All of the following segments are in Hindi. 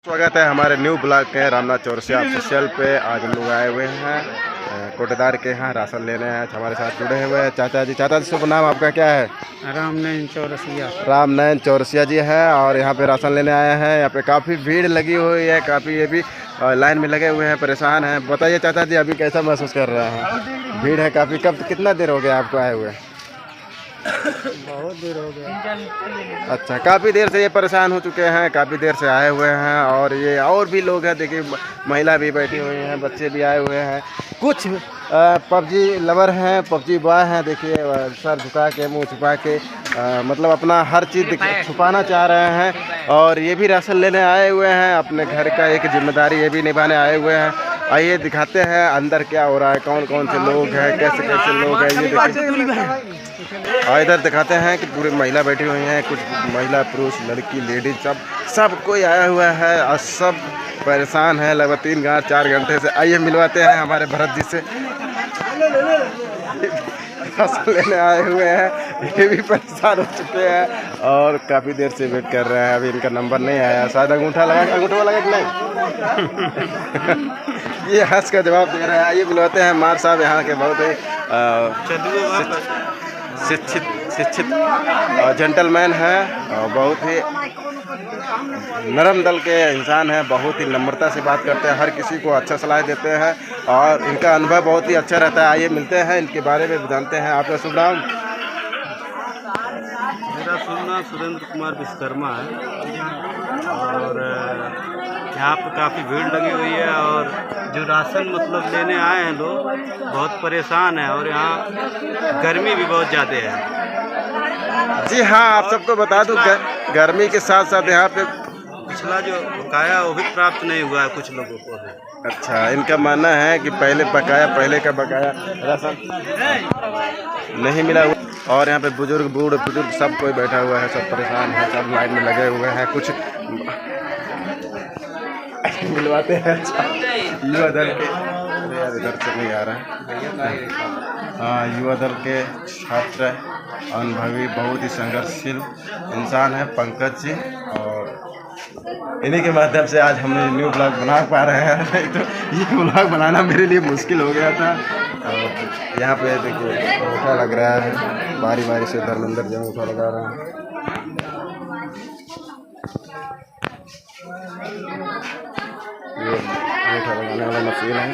स्वागत है हमारे न्यू ब्लॉग के रामनाथ चौरसिया ऑफिशियल पे। आज हम लोग आए हुए हैं कोटेदार के यहाँ राशन लेने हैं। हमारे साथ जुड़े हुए हैं चाचा जी। चाचा जी शुभ नाम आपका क्या है? रामनयन चौरसिया। रामनयन चौरसिया जी है और यहाँ पे राशन लेने आए हैं। यहाँ पे काफ़ी भीड़ लगी हुई है, काफ़ी ये भी लाइन में लगे हुए हैं, परेशान हैं। बताइए चाचा जी अभी कैसा महसूस कर रहे हैं? भीड़ है काफ़ी। कब कितना देर हो गया आपको आए हुए? बहुत देर हो गया। अच्छा, काफ़ी देर से ये परेशान हो चुके हैं, काफ़ी देर से आए हुए हैं। और ये और भी लोग हैं, देखिए महिला भी बैठी हुई हैं, बच्चे भी आए हुए हैं। कुछ पबजी लवर हैं, पबजी बॉय हैं। देखिए सर झुका के मुंह छुपा के मतलब अपना हर चीज़ छुपाना चाह रहे हैं। और ये भी राशन लेने आए हुए हैं, अपने घर का एक जिम्मेदारी ये भी निभाने आए हुए हैं। आइए दिखाते हैं अंदर क्या हो रहा है, कौन कौन से लोग हैं, कैसे कैसे लोग हैं, ये देखिए। और इधर दिखाते हैं कि पूरी महिला बैठी हुई हैं, कुछ महिला पुरुष लड़की लेडीज सब कोई आया हुआ है और सब परेशान है लगभग 3-4 घंटे से। आइए मिलवाते हैं हमारे भरत जी से। राशन लेने आए हुए हैं, ये भी परेशान हो चुके हैं और काफ़ी देर से वेट कर रहे हैं। अभी इनका नंबर नहीं आया, शायद अंगूठा लगा कि नहीं। ये हंस का जवाब दे रहे हैं। आइए मिलवाते हैं मार साहब, यहाँ के बहुत ही शिक्षित जेंटलमैन हैं और बहुत ही नरम दल के इंसान हैं। बहुत ही नम्रता से बात करते हैं, हर किसी को अच्छा सलाह देते हैं और इनका अनुभव बहुत ही अच्छा रहता है। आइए मिलते हैं, इनके बारे में जानते हैं। आपका शुभ नाम? मेरा शुभ नाम सुरेंद्र कुमार विश्वकर्मा है और यहाँ पर काफ़ी भीड़ लगी हुई है और जो राशन मतलब लेने आए हैं लोग बहुत परेशान हैं और यहाँ गर्मी भी बहुत ज़्यादा है। जी हाँ, आप सबको बता दूं गर्मी के साथ साथ यहाँ पे पिछला जो बकाया वो भी प्राप्त नहीं हुआ है कुछ लोगों को। अच्छा, इनका मानना है कि पहले का बकाया राशन नहीं मिला हुआ। और यहाँ पे बुजुर्ग सब कोई बैठा हुआ है, सब परेशान है, सब लाइन में लगे हुए हैं। कुछ मिलवाते हैं। अच्छा, युवा दल के इधर से नहीं आ रहा है। हाँ, युवा दल के छात्र अनुभवी बहुत ही संघर्षशील इंसान है पंकज जी और इन्हीं के माध्यम से आज हम न्यू ब्लॉग बना पा रहे हैं। नहीं तो ये ब्लॉग बनाना मेरे लिए मुश्किल हो गया था। और यहाँ पे देखिए अंगूठा लग रहा है, बारी बारी से धर्मेंद्र जी अंगूठा लगा रहे हैं। ये अंगूठा लगाने वाला मशीन है।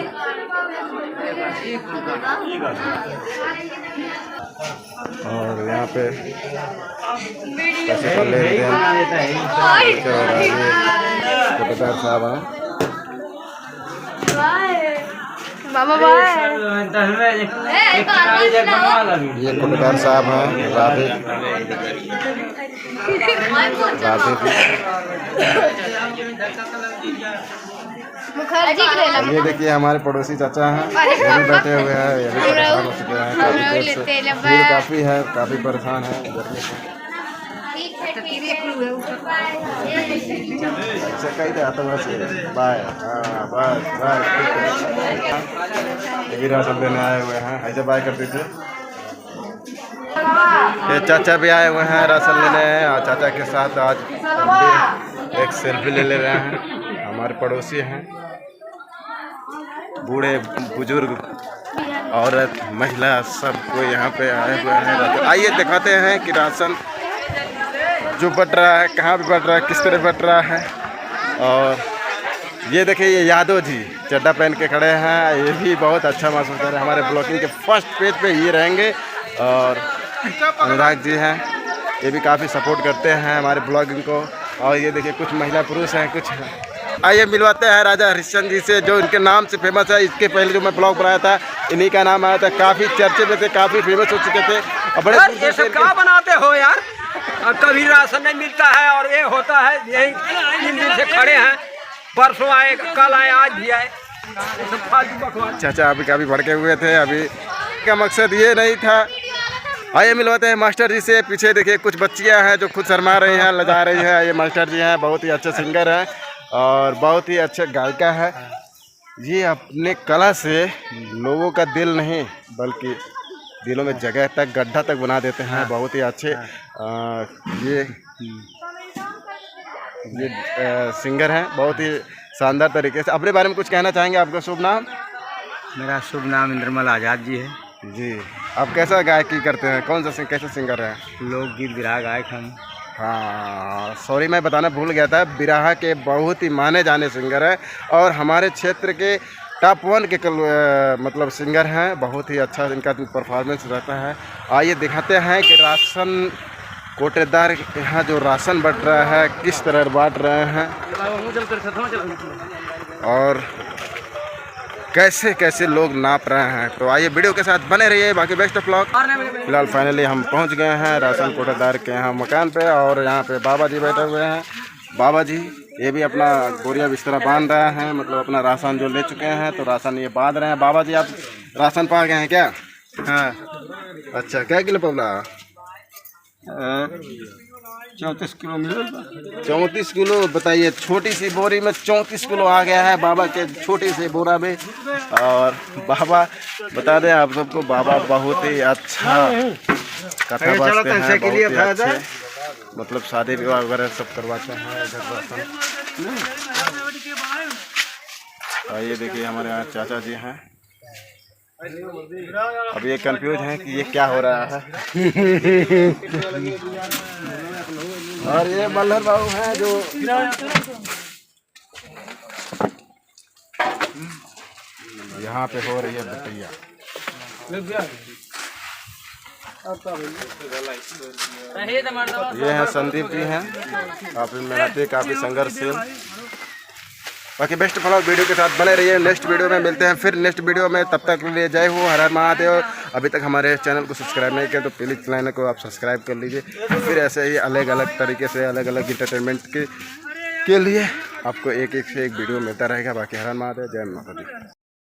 और यहाँ पे पैसे का लेन देन कोटेदार साहब हैं। ये कोटेदार साहब हैं, राधे ये देखिए हमारे पड़ोसी चाचा हैं, ये भी बैठे हुए हैं, ये भी परेशान हो चुके हैं। काफ़ी देर से भीड़ काफ़ी है, काफ़ी परेशान है गर्मी से। अच्छा कही था तो बस बाय। हाँ बाय। ये भी राशन देने आए हुए हैं, ऐसे बाय कर दीजिए। ये चाचा भी आए हुए हैं राशन लेने और चाचा के साथ आज एक सेल्फी ले रहे हैं। हमारे पड़ोसी हैं, बूढ़े बुजुर्ग औरत महिला सब कोई यहाँ पे आए हुए हैं। आइए दिखाते हैं कि राशन जो बट रहा है, कहाँ पे बट रहा है, किस तरह बट रहा है। और ये देखिए ये यादव जी चड्डा पहन के खड़े हैं, ये भी बहुत अच्छा महसूस कर रहे हैं। हमारे ब्लॉगिंग के फर्स्ट पेज पे ये रहेंगे। और अनुराग जी हैं, ये भी काफ़ी सपोर्ट करते हैं हमारे ब्लॉगिंग को। और ये देखिए कुछ महिला पुरुष हैं, कुछ आइए मिलवाते हैं राजा हरिश्चंद्र जी से, जो इनके नाम से फेमस है। इसके पहले जो मैं ब्लॉग बनाया था इन्हीं का नाम आया था, काफ़ी चर्चे में थे, काफ़ी फेमस हो चुके थे। और बड़े ये सब क्या बनाते हो यार? और कभी राशन नहीं मिलता है और ये होता है, यही 3 दिन से खड़े हैं, परसों आए, कल आए, आज भी आए। सब फालतू बकवास। चाचा अभी काफ़ी भड़के हुए थे। अभी का मकसद ये नहीं था। आइए मिलवाते हैं मास्टर जी से। पीछे देखिए कुछ बच्चियां हैं जो खुद शर्मा रही हैं, लजा रही हैं। ये मास्टर जी हैं, बहुत ही अच्छे सिंगर हैं और बहुत ही अच्छे गायिका है। ये अपने कला से लोगों का दिल नहीं बल्कि दिलों में जगह तक, गड्ढा तक बना देते हैं। बहुत ही अच्छे ये ये सिंगर हैं, बहुत ही शानदार तरीके से। अपने बारे में कुछ कहना चाहेंगे? आपका शुभ नाम? मेरा शुभ नाम इंद्रमल आज़ाद जी है। जी। आप कैसा गायकी करते हैं? कौन सा कैसे सिंगर हैं? लोकगीत विरहा गायक हम। हाँ, सॉरी मैं बताना भूल गया था, बिरहा के बहुत ही माने जाने सिंगर हैं और हमारे क्षेत्र के टॉप 1 के मतलब सिंगर हैं। बहुत ही अच्छा इनका परफॉर्मेंस रहता है। आइए दिखाते हैं कि राशन कोटेदार यहाँ जो राशन बंट रहा है किस तरह बांट रहे हैं और कैसे कैसे लोग नाप रहे हैं। तो आइए वीडियो के साथ बने रहिए। बाकी बेस्ट ऑफ लक। फिलहाल फाइनली हम पहुंच गए हैं राशन कोटेदार के यहाँ मकान पे और यहाँ पे बाबा जी बैठे हुए हैं। बाबा जी ये भी अपना बोरिया बिस्तरा बांध रहे हैं, मतलब अपना राशन जो ले चुके हैं तो राशन ये बांध रहे हैं। बाबा जी आप राशन पा गए हैं क्या? हाँ। अच्छा, क्या किलो पवला? 34 किलो मिले। 34 किलो। बताइए, छोटी सी बोरी में 34 किलो आ गया है बाबा के छोटी सी बोरा में। और बाबा बता दें आप सबको, बाबा बहुत ही अच्छा कथा बाजते हैं, बहुत ही अच्छे, मतलब शादी विवाह वगैरह सब करवाते हैं इधर राशन। ये देखिए हमारे यहाँ चाचा जी हैं। अब ये कंफ्यूज हैं कि ये क्या हो रहा है। और ये मल्हर बाबू हैं जो यहाँ पे हो रही है बटैया। ये हैं संदीप जी हैं, काफ़ी मेहनती, काफ़ी संघर्षशील। बाकी बेस्ट फॉलो वीडियो के साथ बने रहिए। नेक्स्ट वीडियो में मिलते हैं फिर नेक्स्ट वीडियो में। तब तक के लिए जय हो, हर हर महादेव। अभी तक हमारे चैनल को सब्सक्राइब नहीं किया तो प्लीज़ चैनल को आप सब्सक्राइब कर लीजिए। फिर ऐसे ही अलग अलग तरीके से अलग अलग इंटरटेनमेंट के लिए आपको एक से एक वीडियो मिलता रहेगा। बाकी हर हर महादेव, जय माता दी।